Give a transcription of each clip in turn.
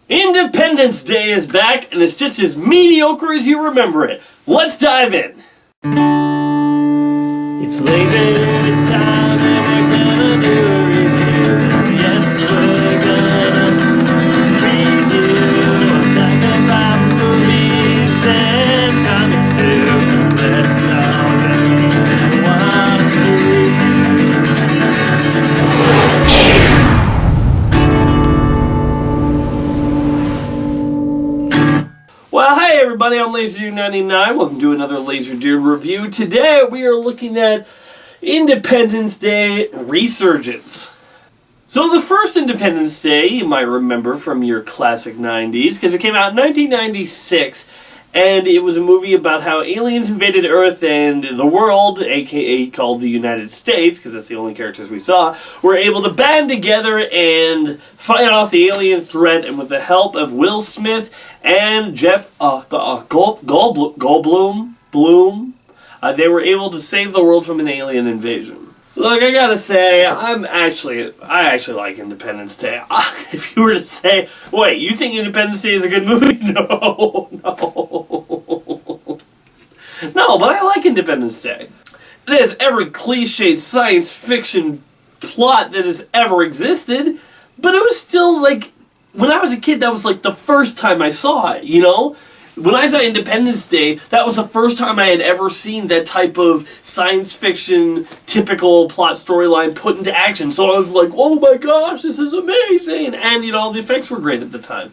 Independence Day is back, and it's just as mediocre as you remember it. Let's dive in. It's laser time, and we're gonna do a review. Yes, we're gonna review a black and white movies and comics too. Let's all watch the Well, hi everybody, I'm LaserDude99. Welcome to another LaserDude review. Today we are looking at Independence Day Resurgance. So the first Independence Day, you might remember from your classic 90s, because it came out in 1996, and it was a movie about how aliens invaded Earth and the world, aka called the United States, because that's the only characters we saw, were able to band together and fight off the alien threat, and with the help of Will Smith and Jeff Goldblum, they were able to save the world from an alien invasion. Look, I gotta say, I actually like Independence Day. If you were to say, wait, you think Independence Day is a good movie? No. No, but I like Independence Day. It has every cliched science fiction plot that has ever existed, but it was still like, when I was a kid, that was like the first time I saw it, you know? When I saw Independence Day, that was the first time I had ever seen that type of science fiction, typical plot storyline put into action. So I was like, oh my gosh, this is amazing! And, you know, the effects were great at the time.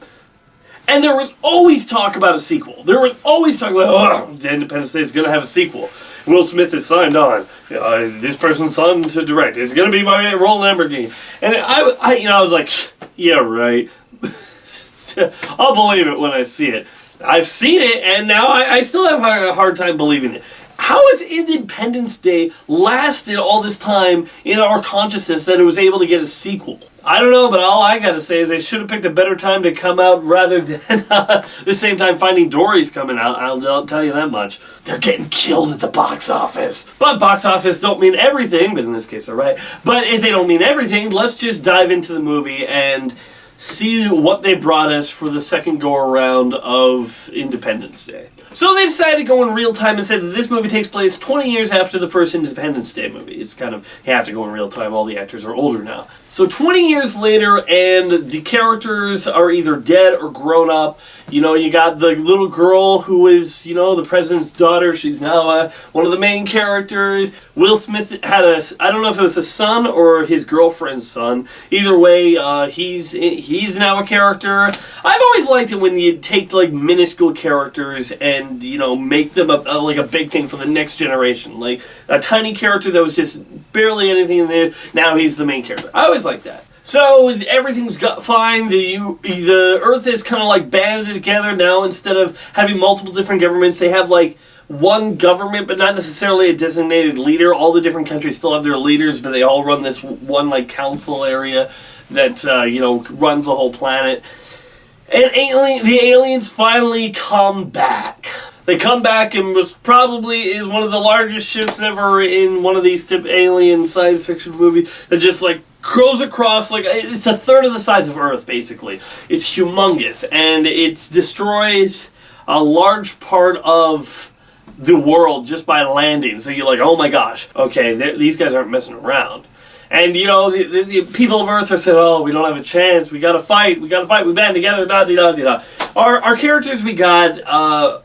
And there was always talk about a sequel. There was always talk like, oh, Independence Day is going to have a sequel. Will Smith is signed on. This person's signed to direct. It's going to be by Roland Emeric. And I was like, yeah, right. I'll believe it when I see it. I've seen it, and now I still have a hard time believing it. How has Independence Day lasted all this time in our consciousness that it was able to get a sequel? I don't know, but all I gotta say is they should have picked a better time to come out rather than the same time Finding Dory's coming out. I'll tell you that much. They're getting killed at the box office. But box office don't mean everything, but in this case they're right. But if they don't mean everything, let's just dive into the movie and see what they brought us for the second go-around of Independence Day. So they decided to go in real time and said that this movie takes place 20 years after the first Independence Day movie. It's kind of, you have to go in real time, all the actors are older now. So 20 years later, and the characters are either dead or grown up. You know, you got the little girl who is, you know, the president's daughter. She's now one of the main characters. Will Smith had I don't know if it was a son or his girlfriend's son. Either way, he's now a character. I've always liked it when you take, like, minuscule characters and, you know, make them like a big thing for the next generation. Like, a tiny character that was just barely anything in there, now he's the main character. I always like that. So, everything's fine. The Earth is kind of like banded together now. Instead of having multiple different governments, they have like one government, but not necessarily a designated leader. All the different countries still have their leaders, but they all run this one like council area that, you know, runs the whole planet. And the aliens finally come back. They come back and is one of the largest ships ever in one of these alien science fiction movies that just like goes across, like, it's a third of the size of Earth, basically. It's humongous, and it destroys a large part of the world just by landing. So you're like, oh my gosh, okay, these guys aren't messing around. And, you know, the people of Earth are saying, oh, we don't have a chance, we gotta fight, we band together, da-de-da-de-da. Our characters, we got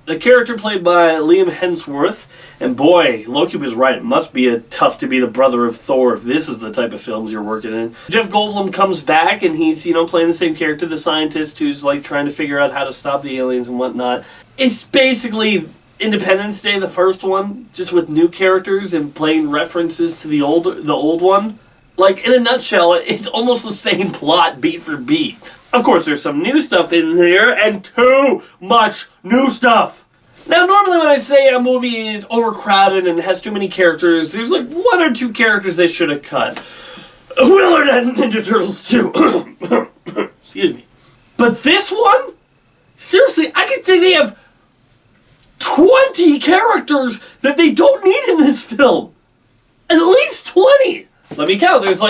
the character played by Liam Hemsworth, and boy, Loki was right, it must be tough to be the brother of Thor if this is the type of films you're working in. Jeff Goldblum comes back, and he's, you know, playing the same character, the scientist who's, like, trying to figure out how to stop the aliens and whatnot. It's basically Independence Day, the first one, just with new characters and playing references to the old one. Like, in a nutshell, it's almost the same plot, beat for beat. Of course, there's some new stuff in here, and too much new stuff! Now, normally when I say a movie is overcrowded and has too many characters, there's like one or two characters they should have cut. Willard and Ninja Turtles 2. Excuse me. But this one? Seriously, I could say they have 20 characters that they don't need in this film. At least 20! Let me count. There's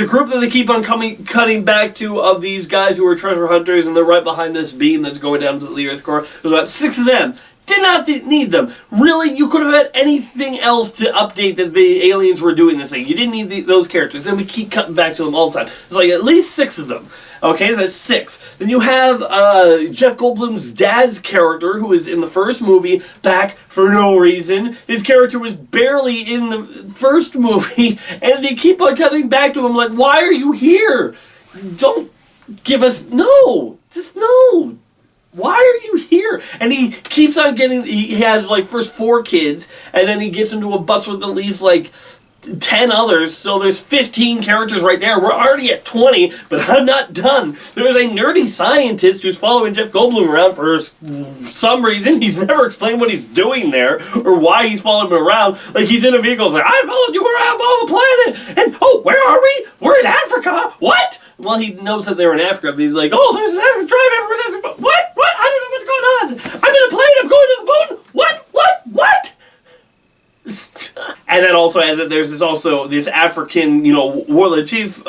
a group that they keep on cutting back to of these guys who are treasure hunters, and they're right behind this beam that's going down to the Earth's core. There's about 6 of them. Did not need them. Really, you could have had anything else to update that the aliens were doing this thing. You didn't need those characters. Then we keep cutting back to them all the time. It's like at least 6 of them. Okay, that's 6. Then you have Jeff Goldblum's dad's character, who was in the first movie, back for no reason. His character was barely in the first movie, and they keep on cutting back to him like, why are you here? Don't give us... No! Just no! Why are you here? And he keeps on getting... He has, like, first 4 kids, and then he gets into a bus with at least, like, 10 others, so there's 15 characters right there. We're already at 20, but I'm not done. There's a nerdy scientist who's following Jeff Goldblum around for some reason. He's never explained what he's doing there, or why he's following him around. Like, he's in a vehicle, he's like, I followed you around all the planet, and, oh, where are we? We're in Africa? What? Well, he knows that they're in Africa, but he's like, oh, there's an African tribe everywhere. What? I don't know what's going on. I'm in a plane, I'm going to the moon. What? And then also, there's this African, warlord chief,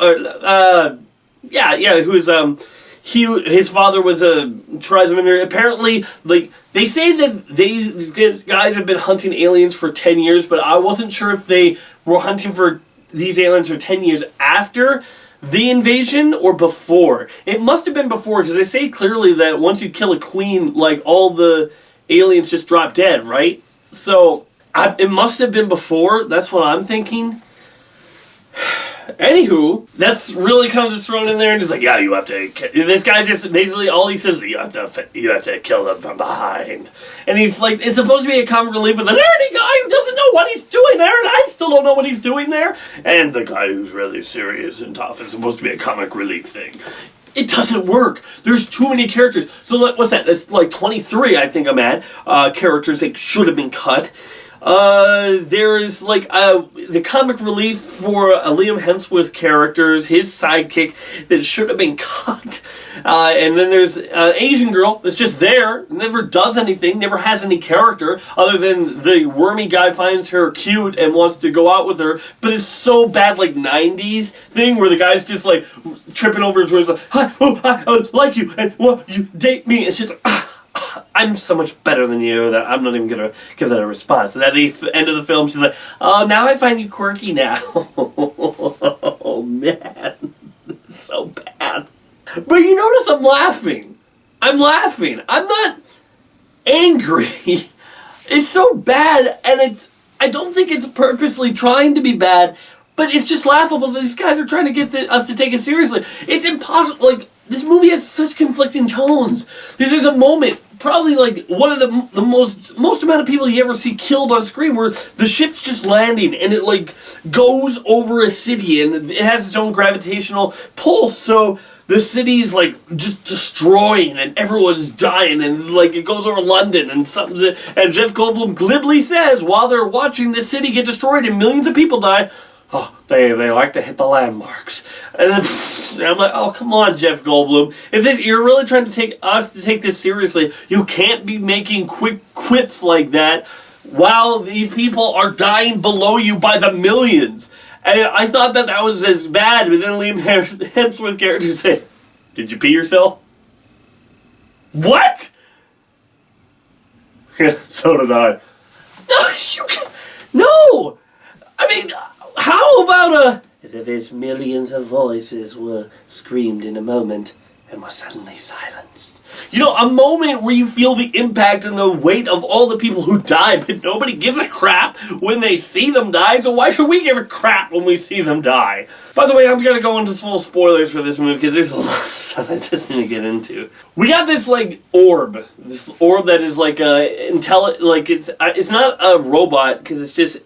his father was a tribesman. Apparently, like, they say that these guys have been hunting aliens for 10 years, but I wasn't sure if they were hunting for these aliens for 10 years after the invasion or before. It must have been before, because they say clearly that once you kill a queen, like, all the aliens just drop dead, right? So... it must have been before. That's what I'm thinking. Anywho, that's really kind of just thrown in there, and he's like, yeah, you have to... This guy just, basically, all he says is, you have to kill them from behind. And he's like, it's supposed to be a comic relief with a nerdy guy who doesn't know what he's doing there, and I still don't know what he's doing there. And the guy who's really serious and tough is supposed to be a comic relief thing. It doesn't work. There's too many characters. So, what's that? That's like 23, I think I'm at, characters that should have been cut. There is, like, the comic relief for Liam Hemsworth characters, his sidekick that should have been cut. And then there's an Asian girl that's just there, never does anything, never has any character, other than the wormy guy finds her cute and wants to go out with her. But it's so bad, like, 90s thing where the guy's just, like, tripping over his words, like, I like you, and, well, you date me. And she's like, I'm so much better than you that I'm not even going to give that a response. And at the end of the film, she's like, oh, now I find you quirky now. Oh, man. So bad. But you notice I'm laughing. I'm not angry. It's so bad, and I don't think it's purposely trying to be bad, but it's just laughable that these guys are trying to get us to take it seriously. It's impossible. Like, this movie has such conflicting tones. There's a moment, probably like one of the most amount of people you ever see killed on screen, where the ship's just landing and it like goes over a city and it has its own gravitational pull, so the city's like just destroying and everyone's dying, and like it goes over London and something. And Jeff Goldblum glibly says, while they're watching the city get destroyed and millions of people die, oh, they like to hit the landmarks. And then I'm like, oh, come on, Jeff Goldblum. If you're really trying to take this seriously, you can't be making quick quips like that while these people are dying below you by the millions. And I thought that was as bad, but then Liam Hemsworth's character said, did you pee yourself? What? Yeah, so did I. No! I mean, how about as if his millions of voices were screamed in a moment and were suddenly silenced. You know, a moment where you feel the impact and the weight of all the people who die, but nobody gives a crap when they see them die, so why should we give a crap when we see them die? By the way, I'm gonna go into full spoilers for this movie, because there's a lot of stuff I just need to get into. We got this, like, orb that is, like, it's not a robot, because it's just,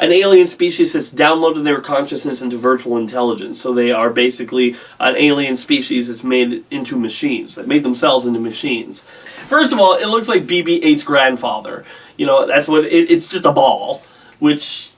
an alien species that's downloaded their consciousness into virtual intelligence. So they are basically an alien species that's made into machines, that made themselves into machines. First of all, it looks like BB-8's grandfather. You know, that's what it's just a ball, which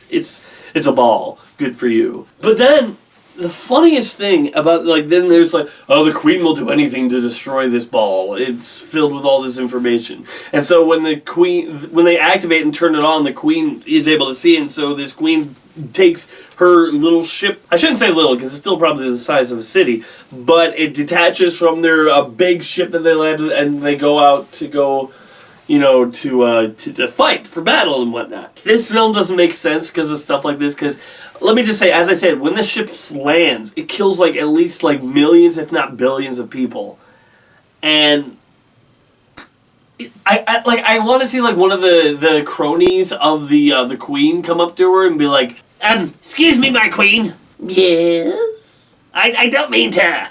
it's a ball. Good for you. But then the funniest thing about, like, then there's like, oh, the Queen will do anything to destroy this ball. It's filled with all this information. And so when they activate and turn it on, the Queen is able to see it, and so this Queen takes her little ship, I shouldn't say little, because it's still probably the size of a city, but it detaches from their big ship that they landed, and they go out to go, to fight for battle and whatnot. This film doesn't make sense because of stuff like this, because, let me just say, as I said, when the ship lands, it kills, like, at least, like, millions, if not billions of people. And I want to see, like, one of the cronies of the Queen come up to her and be like, excuse me, my Queen. Yes? I don't mean to,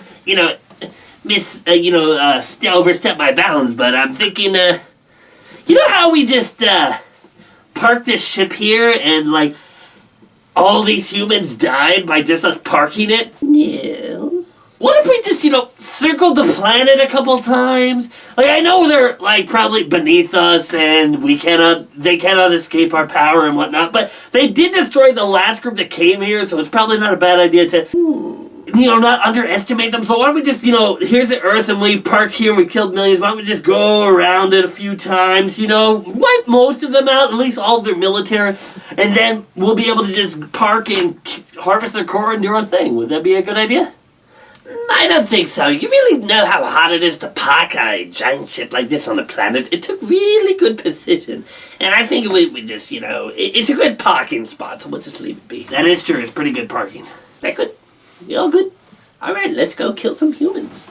overstep my bounds, but I'm thinking, you know how we just, parked this ship here and, like, all these humans died by just us parking it? Yes. What if we just, circled the planet a couple times? Like, I know they're, like, probably beneath us and they cannot escape our power and whatnot, but they did destroy the last group that came here, so it's probably not a bad idea to, not underestimate them. So why don't we just, here's the Earth and we parked here and we killed millions, why don't we just go around it a few times, wipe most of them out, at least all of their military, and then we'll be able to just park and harvest their core and do our thing. Would that be a good idea? I don't think so. You really know how hard it is to park a giant ship like this on the planet. It took really good precision. And I think we just, it's a good parking spot, so we'll just leave it be. That is true. It's pretty good parking. That good? You all good? Alright, let's go kill some humans.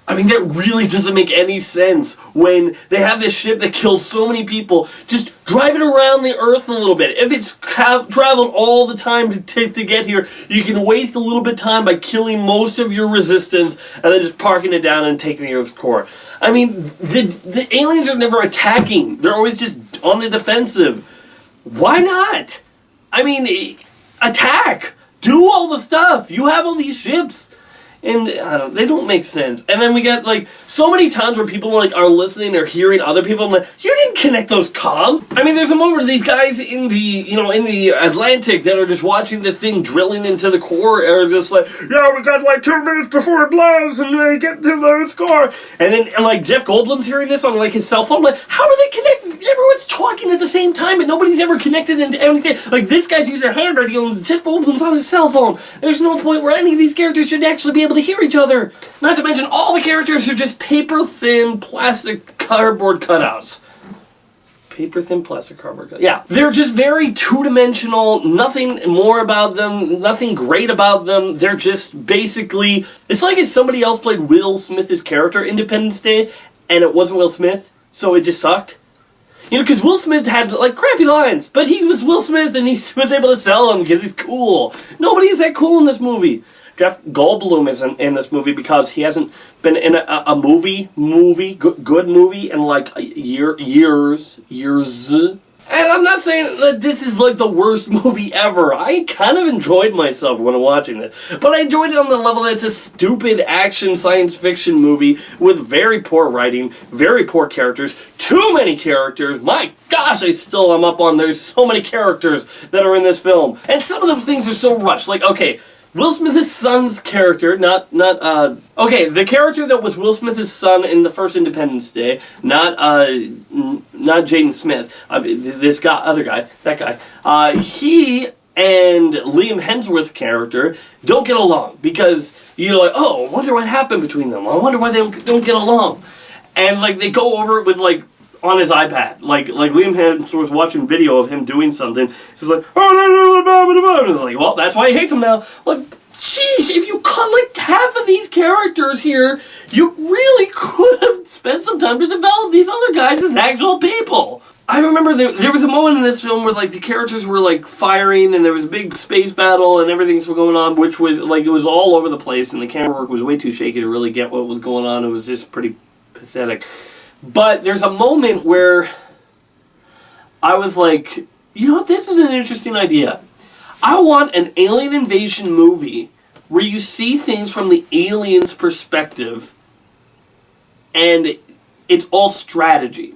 I mean, that really doesn't make any sense when they have this ship that kills so many people. Just drive it around the Earth a little bit. If it's traveled all the time to get here, you can waste a little bit of time by killing most of your resistance and then just parking it down and taking the Earth's core. I mean, the aliens are never attacking. They're always just on the defensive. Why not? I mean, attack. Do all the stuff. You have all these ships. And, they don't make sense. And then we get, like, so many times where people, like, are listening or hearing other people, I'm like, you didn't connect those comms! I mean, there's a moment where these guys in the Atlantic that are just watching the thing drilling into the core are just like, yeah, we got, like, 2 minutes before it blows, and they get to the score. And then, like, Jeff Goldblum's hearing this on, like, his cell phone, like, how are they connected? Everyone's talking at the same time, and nobody's ever connected into anything. Like, this guy's using a hand radio, and Jeff Goldblum's on his cell phone. There's no point where any of these characters should actually be able to hear each other. Not to mention, all the characters are just paper-thin plastic cardboard cutouts. Paper-thin plastic cardboard cutouts. Yeah, they're just very two-dimensional, nothing more about them, nothing great about them. They're just basically, it's like if somebody else played Will Smith's character Independence Day, and it wasn't Will Smith, so it just sucked. Because Will Smith had, like, crappy lines, but he was Will Smith, and he was able to sell them because he's cool. Nobody's that cool in this movie. Jeff Goldblum isn't in this movie because he hasn't been in a good movie in, like, years. And I'm not saying that this is, like, the worst movie ever. I kind of enjoyed myself when watching this. But I enjoyed it on the level that it's a stupid action science fiction movie with very poor writing, very poor characters, too many characters. My gosh, I still am up on there's so many characters that are in this film. And some of those things are so rushed. Like, okay, Will Smith's son's character, the character that was Will Smith's son in the first Independence Day, not Jaden Smith, that guy, he and Liam Hemsworth's character don't get along, because you're like, oh, I wonder what happened between them, I wonder why they don't get along, and, like, they go over it with, like, on his iPad. Like Liam Hemsworth watching video of him doing something. He's like, oh, like, well, that's why he hates him now. Like, jeez, if you cut, like, half of these characters here, you really could have spent some time to develop these other guys as actual people. I remember there was a moment in this film where, like, the characters were, like, firing, and there was a big space battle, and everything's going on, which was, like, it was all over the place, and the camera work was way too shaky to really get what was going on. It was just pretty pathetic. But there's a moment where I was like, this is an interesting idea. I want an alien invasion movie where you see things from the aliens' perspective, and it's all strategy.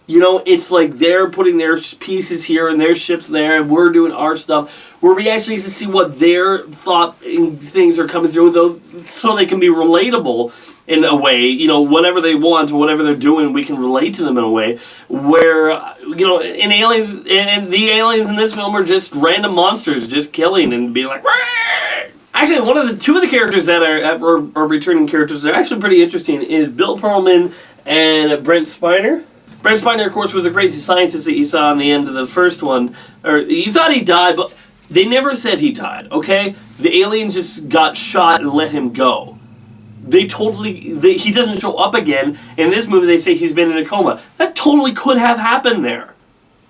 It's like they're putting their pieces here and their ships there, and we're doing our stuff. where we actually get to see what their thought and things are coming through, though, so they can be relatable in a way. You know, whatever they want, whatever they're doing, we can relate to them in a way where, you know, in Aliens, and the aliens in this film are just random monsters just killing and being like, "Rah!" Actually, two of the characters that are returning characters that are actually pretty interesting is Bill Pearlman and Brent Spiner. Brent Spiner, of course, was a crazy scientist that you saw in the end of the first one. Or you thought he died, but they never said he died, okay? The alien just got shot and let him go. He doesn't show up again. In this movie, they say he's been in a coma. That totally could have happened there.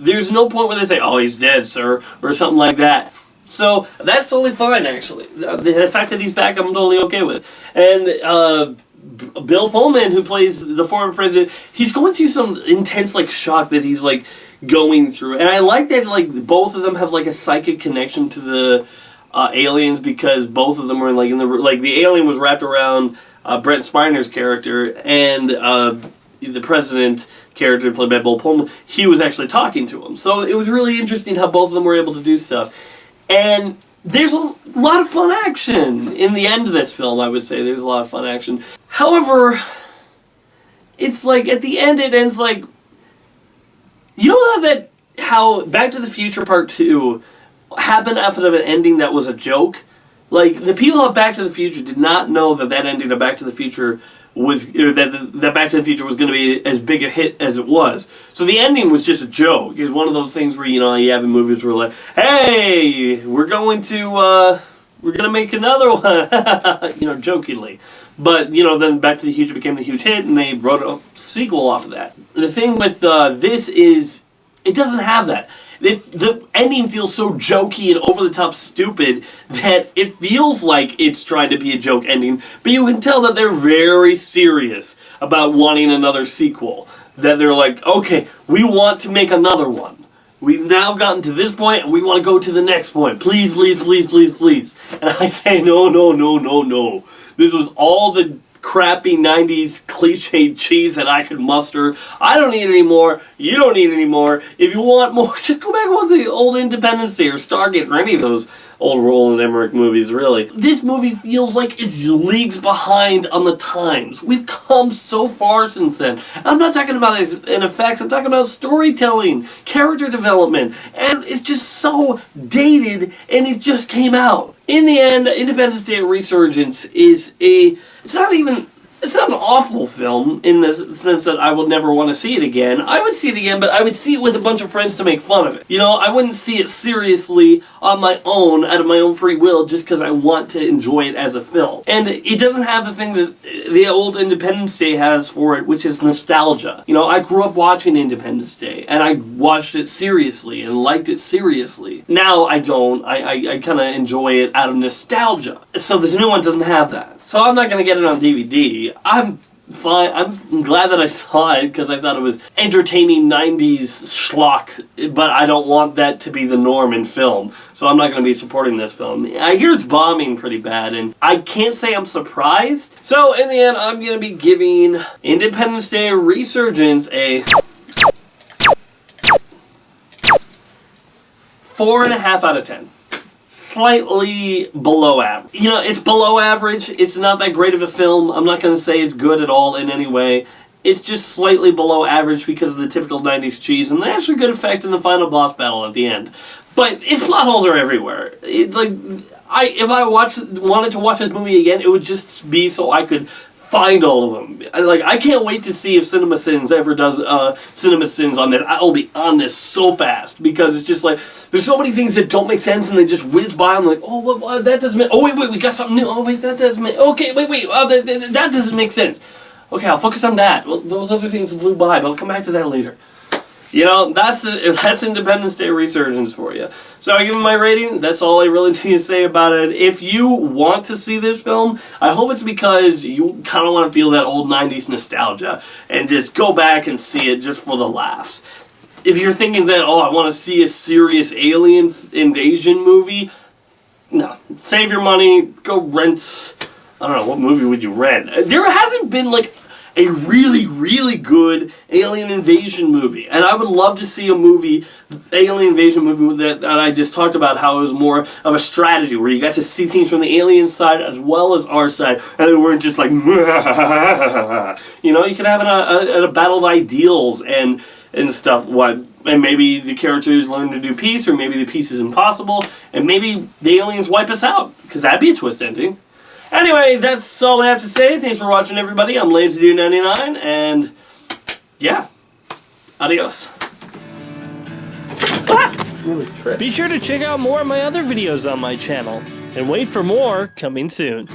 There's no point where they say, "Oh, he's dead, sir," or something like that. So that's totally fine, actually. The fact that he's back, I'm totally okay with. And Bill Pullman, who plays the former president, he's going through some intense shock that he's going through, and I like that both of them have a psychic connection to the aliens, because both of them are in the alien was wrapped around Brent Spiner's character, and the president character played by Bill Pullman, he was actually talking to him. So it was really interesting how both of them were able to do stuff, and there's a lot of fun action in the end of this film. I would say there's a lot of fun action. However, it's at the end it ends you know how Back to the Future Part 2 happened after an ending that was a joke? The people of Back to the Future did not know that ending of Back to the Future was, or that Back to the Future was going to be as big a hit as it was. So the ending was just a joke. It was one of those things where, you have in movies where hey, we're going to make another one, jokingly. But, then Back to the Future became the huge hit, and they wrote a sequel off of that. The thing with this is, it doesn't have that. The ending feels so jokey and over-the-top stupid that it feels like it's trying to be a joke ending, but you can tell that they're very serious about wanting another sequel. That they're okay, we want to make another one. We've now gotten to this point, and we want to go to the next point. Please, please, please, please, please. And I say, no, no, no, no, no. This was all the crappy 90s cliched cheese that I could muster. I don't need any more. You don't need any more. If you want more, just go back and watch the old Independence Day or Stargate or any of those old Roland Emeric movies, really. This movie feels like it's leagues behind on the times. We've come so far since then. I'm not talking about in effects. I'm talking about storytelling, character development, and it's just so dated, and it just came out. In the end, Independence Day Resurgance is it's not an awful film in the sense that I will never want to see it again. I would see it again, but I would see it with a bunch of friends to make fun of it. I wouldn't see it seriously on my own, out of my own free will, just because I want to enjoy it as a film. And it doesn't have the thing that the old Independence Day has for it, which is nostalgia. I grew up watching Independence Day, and I watched it seriously and liked it seriously. Now I don't. I kind of enjoy it out of nostalgia. So this new one doesn't have that. So I'm not going to get it on DVD. I'm fine. I'm glad that I saw it because I thought it was entertaining 90s schlock, but I don't want that to be the norm in film. So I'm not going to be supporting this film. I hear it's bombing pretty bad, and I can't say I'm surprised. So in the end, I'm going to be giving Independence Day Resurgence a 4.5 out of 10. Slightly below average. It's below average. It's not that great of a film. I'm not going to say it's good at all in any way. It's just slightly below average because of the typical 90s cheese, and actually good effect in the final boss battle at the end. But its plot holes are everywhere. If I wanted to watch this movie again, it would just be so I could find all of them. I can't wait to see if CinemaSins ever does CinemaSins on this. I'll be on this so fast because it's just there's so many things that don't make sense and they just whiz by. I'm oh, what, that doesn't make. Oh wait, we got something new. Oh wait, that doesn't make. Okay, wait, that doesn't make sense. Okay, I'll focus on that. Well, those other things flew by, but I'll come back to that later. That's Independence Day Resurgence for you. So I give it my rating. That's all I really need to say about it. If you want to see this film, I hope it's because you kind of want to feel that old 90s nostalgia and just go back and see it just for the laughs. If you're thinking that, I want to see a serious alien invasion movie, no. Save your money. Go rent, I don't know, what movie would you rent? There hasn't been a really, really good alien invasion movie. And I would love to see a movie, alien invasion movie that I just talked about, how it was more of a strategy, where you got to see things from the alien side as well as our side, and they weren't just like, you know, you could have a battle of ideals and stuff, and maybe the characters learn to do peace, or maybe the peace is impossible, and maybe the aliens wipe us out, because that'd be a twist ending. Anyway, that's all I have to say. Thanks for watching, everybody. I'm LazyDude99, and yeah, adios. Be sure to check out more of my other videos on my channel, and wait for more coming soon.